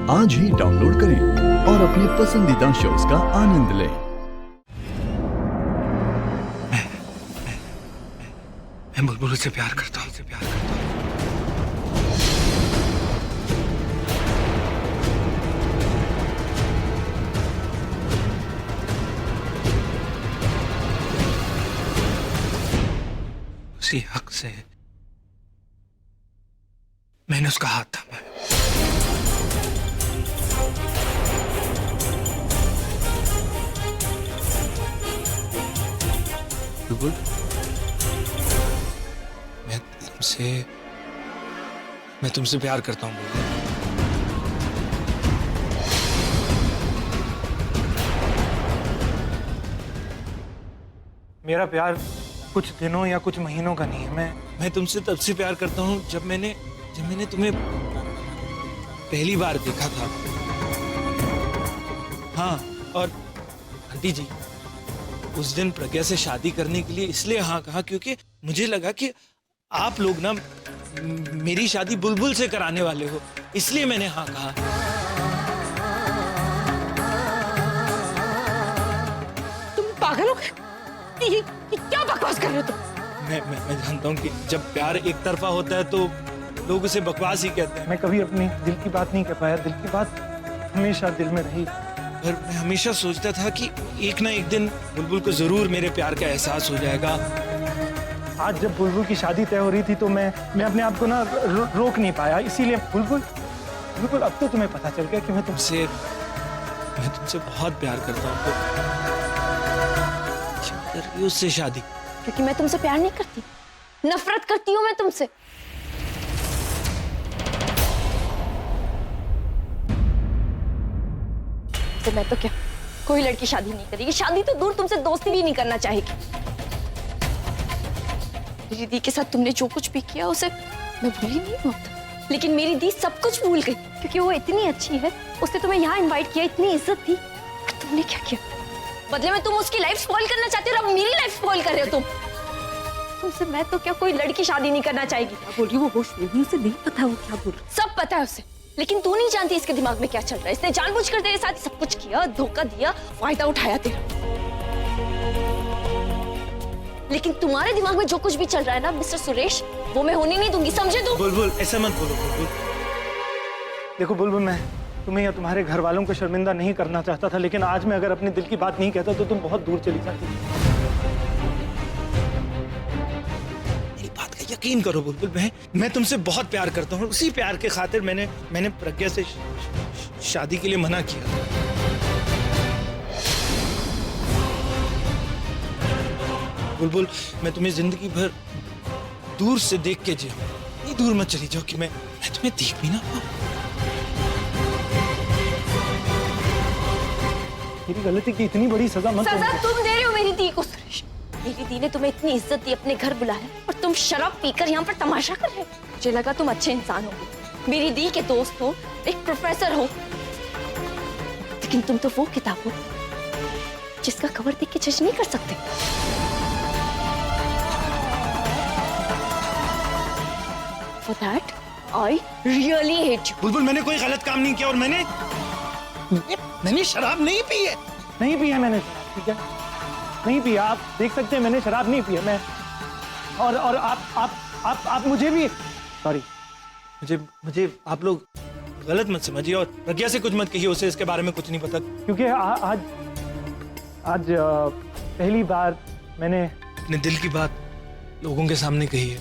आज ही डाउनलोड करें और अपने पसंदीदा शोज का आनंद लें। मैं बुलबुल से प्यार करता हूँ। उसी हक से मैंने उसका हाथ थामा है। बुलबुल, मैं तुमसे प्यार करता हूँ बुलबुल। मेरा प्यार कुछ दिनों या कुछ महीनों का नहीं है। मैं तुमसे तब से प्यार करता हूँ जब मैंने तुम्हें पहली बार देखा था। हाँ, और आंटी जी, उस दिन प्रज्ञा से शादी करने के लिए इसलिए हाँ कहा क्योंकि मुझे लगा कि आप लोग ना मेरी शादी बुलबुल से कराने वाले हो, इसलिए मैंने हाँ कहा। तुम पागल हो गए? ये क्या बकवास कर रहे हो तुम? मैं जानता हूँ कि जब प्यार एक तरफा होता है तो लोग उसे बकवास ही कहते हैं। मैं कभी अपनी दिल की बात नहीं कह पाया। दिल की बात हमेशा दिल में रही। पर मैं हमेशा सोचता था कि एक ना एक दिन बुलबुल को जरूर मेरे प्यार का एहसास हो जाएगा। आज जब बुलबुल की शादी तय हो रही थी तो मैं अपने आप को ना रोक नहीं पाया। इसीलिए बुलबुल अब तो तुम्हें पता चल गया कि मैं तुमसे बहुत प्यार करता हूँ। क्यों कर रही हो उससे शादी? क्योंकि मैं तुमसे प्यार नहीं करती, नफरत करती हूँ मैं तुमसे। तो मैं तो क्या, कोई लड़की शादी नहीं करेगी। शादी तो दूर, तुमसे दोस्ती भी नहीं करना चाहेगी। मेरी दी के साथ तुमने जो कुछ भी किया उसे मैं भूली नहीं हूँ, लेकिन मेरी दी सब कुछ भूल गई क्योंकि वो इतनी अच्छी है। उसने तुम्हें यहाँ इनवाइट किया, इतनी इज्जत दी, और तुमने क्या किया? बदले में तुम उसकी लाइफ स्पॉइल करना चाहते हो और अब मेरी लाइफ स्पॉइल कर रहे हो तुम। तुमसे मैं तो क्या, कोई लड़की शादी नहीं करना चाहेगी। क्या बोल रही वो होश में नहीं, उसे नहीं पता वो क्या बोल रही। सब पता है उसे, लेकिन तू नहीं जानती इसके दिमाग में क्या चल रहा है। इसने जानबूझकर तेरे साथ सब कुछ किया, धोखा दिया, फायदा उठाया तेरा। लेकिन तुम्हारे दिमाग में जो कुछ भी चल रहा है ना मिस्टर सुरेश, वो मैं होने नहीं दूंगी, समझे तुम? बुलबुल, ऐसा मत बोलो बुलबुल। देखो बुलबुल, मैं तुम्हें या तुम्हारे घर वालों को शर्मिंदा नहीं करना चाहता था, लेकिन आज मैं अगर अपने दिल की बात नहीं कहता तो तुम बहुत दूर चली जाती। मेरी बात का यकीन करो बुलबुल, मैं तुमसे बहुत प्यार करता हूँ। उसी प्यार के खातिर मैंने प्रज्ञा से शादी के लिए मना किया। बुलबुल, मैं तुम्हें जिंदगी भर दूर से देख के जिया। इतनी दूर मत चली जाओ कि मैं तुम्हें देख भी ना पाऊं। मेरी गलती की इतनी बड़ी सजा मत सजा तुम दे रहे हो मेरी दी को सुरेश। मेरी दी ने तुम्हें इतनी इज्जत दी, अपने घर बुलाया, और तुम शराब पीकर यहाँ पर तमाशा कर रहे हो। मुझे लगा तुम अच्छे इंसान हो, मेरी दी के दोस्त हो, एक प्रोफेसर हो, लेकिन तुम तो वो किताब हो जिसका कवर देख के जज नहीं कर सकते। For that, I really hate you. बुलबुल, मैंने कोई गलत काम नहीं किया और मैंने शराब नहीं पी है। नहीं पिया मैंने, ठीक है? नहीं पिया। आप देख सकते हैं मैंने शराब नहीं पिया। मैं और आप मुझे भी सॉरी। मुझे आप लोग गलत मत समझिए और प्रज्ञा से कुछ मत कहिए, उसे इसके बारे में कुछ नहीं पता। क्योंकि आज पहली बार मैंने अपने दिल की बात लोगों के सामने कही है,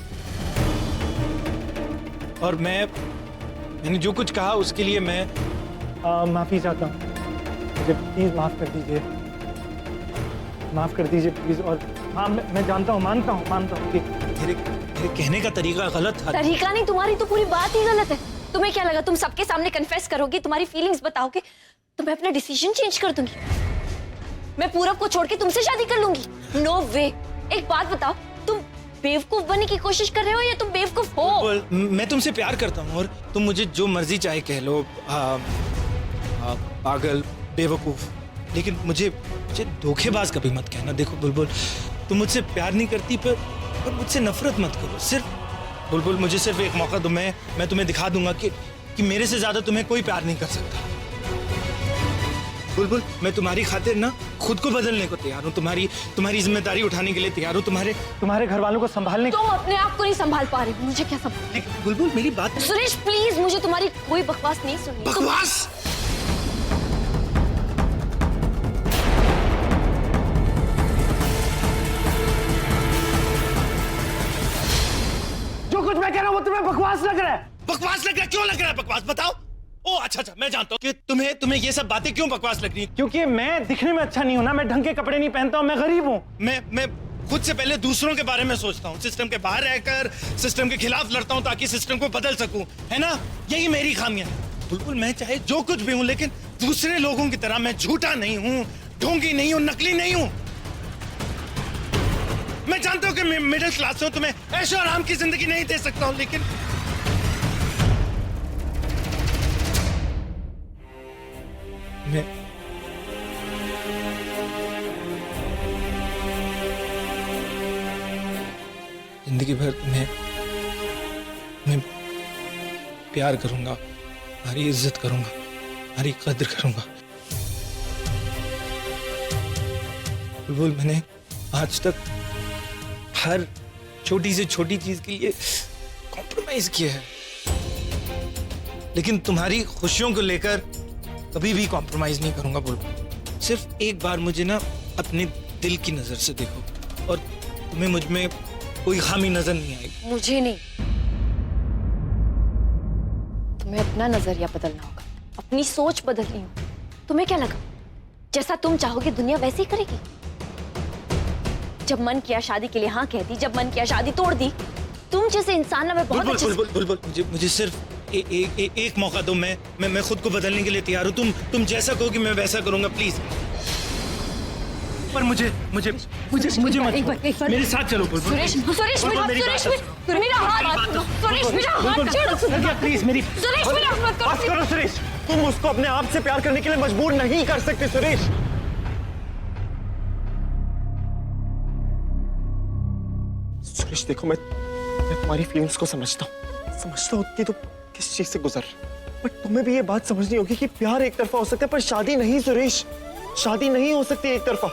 और मैंने जो कुछ कहा उसके लिए मैं माफी चाहता हूँ। मुझे प्लीज माफ कर दीजिए, माफ कर दीजिए प्लीज। और हाँ, मैं जानता हूँ, मानता हूँ कि मेरे कहने का तरीका गलत था। तरीका नहीं, तुम्हारी तो पूरी बात ही गलत है। तुम्हें क्या लगा तुम सबके सामने कन्फेस करोगे, तुम्हारी फीलिंग्स बताओगे तो मैं अपना डिसीजन चेंज कर दूंगी? मैं पूरब को छोड़ के तुमसे शादी कर लूंगी? नो वे। एक बात बताओ, तुम बेवकूफ बनने की कोशिश कर रहे हो या तुम बेवकूफ हो? मैं तुमसे प्यार करता हूँ और तुम मुझे जो मर्जी चाहे कह लो, पागल, बेवकूफ, लेकिन मुझे धोखेबाज कभी मत कहना। देखो बुलबुल, तुम मुझसे प्यार नहीं करती पर मुझसे नफरत मत करो। सिर्फ बुलबुल, मुझे सिर्फ एक मौका दो, मैं तुम्हें दिखा दूंगा कि कि मेरे से ज्यादा तुम्हें कोई प्यार नहीं कर सकता। बुलबुल, मैं तुम्हारी खातिर ना खुद को बदलने को तैयार हूँ, तुम्हारी जिम्मेदारी उठाने के लिए तैयार हूँ, तुम्हारे घर वालों को संभालने। तुम अपने आप को नहीं संभाल पा रहे, मुझे क्या संभाल। लेकिन बुलबुल मेरी बात। सुरेश प्लीज, मुझे तुम्हारी कोई बकवास नहीं सुननी। बकवास? जो कुछ मैं कह रहा हूँ वो तुम्हें बकवास लग रहा है। बकवास लग रहा है? क्यों लग रहा है बकवास, बताओ। ओ अच्छा, मैं जानता हूँ कि तुम्हें ये सब बातें क्यों बकवास लग रही है। क्योंकि मैं दिखने में अच्छा नहीं हूं ना, मैं ढंग के कपड़े नहीं पहनता हूं, मैं गरीब हूं। मैं खुद से पहले दूसरों के बारे में सोचता हूँ, सिस्टम के बाहर रहकर सिस्टम के खिलाफ लड़ता हूँ ताकि सिस्टम को बदल सकूं, है ना? यही मेरी खामियां है। बिल्कुल, मैं चाहे जो कुछ भी हूँ लेकिन दूसरे लोगों की तरह मैं झूठा नहीं हूँ, ढोंगी नहीं हूँ, नकली नहीं हूँ। मैं जानता हूँ कि मैं मिडिल क्लास से हूँ, तुम्हें ऐशो आराम की जिंदगी नहीं दे सकता हूँ, लेकिन मैं जिंदगी भर मैं प्यार करूंगा, तुम्हारी इज्जत करूंगा, तुम्हारी कद्र करूंगा। बुलबुल, मैंने आज तक हर छोटी से छोटी चीज के लिए कॉम्प्रोमाइज किया है, लेकिन तुम्हारी खुशियों को लेकर कभी भी कॉम्प्रोमाइज नहीं करूंगा। बुलबुल, सिर्फ एक बार मुझे ना अपने दिल की नजर से देखो और तुम्हें मुझ में कोई खामी नजर नहीं आएगी। मुझे नहीं, तुम्हें अपना नजरिया बदलना होगा, अपनी सोच बदलनी होगी। तुम्हें क्या लगा जैसा तुम चाहोगे दुनिया वैसे ही करेगी? जब मन किया शादी के लिए हाँ कह दी, जब मन किया शादी तोड़ दी। तुम जैसे इंसान ना मैं बहुत अच्छे से... बुलबुल, मुझे सिर्फ एक मौका दो। मैं खुद को बदलने के लिए तैयार हूँ। तुम जैसा कहोगे मैं वैसा करूंगा, प्लीज। पर मुझे मत मेरे साथ चलो। बुलबुल, सुरेश मेरा हाथ छोड़ो। प्लीज मेरी सुरेश मेरा हाथ मत बस करो सुरेश, तुम उसको अपने आप से प्यार करने के लिए मजबूर नहीं कर सकते सुरेश। सुरेश देखो, मैं तुम्हारी फीलिंग्स को समझता हूँ कि तुम किस चीज से गुजर रहे, बट तुम्हें भी ये बात समझनी होगी कि प्यार एक तरफा हो सकता है पर शादी नहीं। सुरेश, शादी नहीं हो सकती एक तरफा।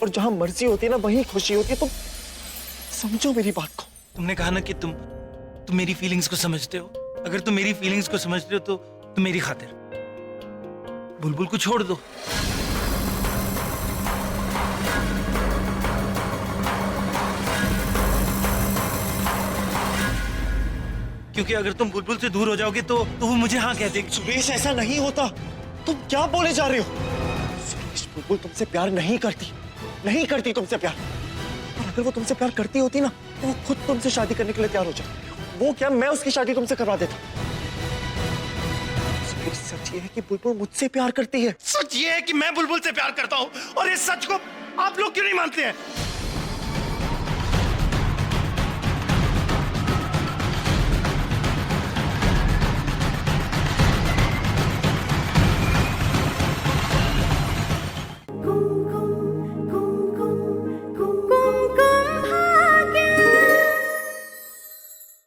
और जहां मर्जी होती है ना वहीं खुशी होती है। तुम समझो मेरी बात को। तुमने कहा ना कि तुम मेरी फीलिंग्स को समझते हो। अगर तुम मेरी फीलिंग्स को समझते हो तो तुम मेरी खातिर बुलबुल को छोड़ दो। क्योंकि अगर तुम बुलबुल से दूर हो जाओगे तो वो मुझे हाँ कह देगी। सुरेश, ऐसा नहीं होता। तुम क्या बोले जा रहे हो? सुरेश, बुलबुल तुमसे प्यार नहीं करती तुमसे प्यार। और अगर वो तुमसे प्यार करती होती ना तो वो खुद तुमसे शादी करने के लिए तैयार हो जाती। वो क्या, मैं उसकी शादी तुमसे करवा देता। सुरेश, सच ये है कि बुलबुल मुझसे प्यार करती है। सच ये है कि मैं बुलबुल से प्यार करता हूँ, और इस सच को आप लोग क्यों नहीं मानते हैं?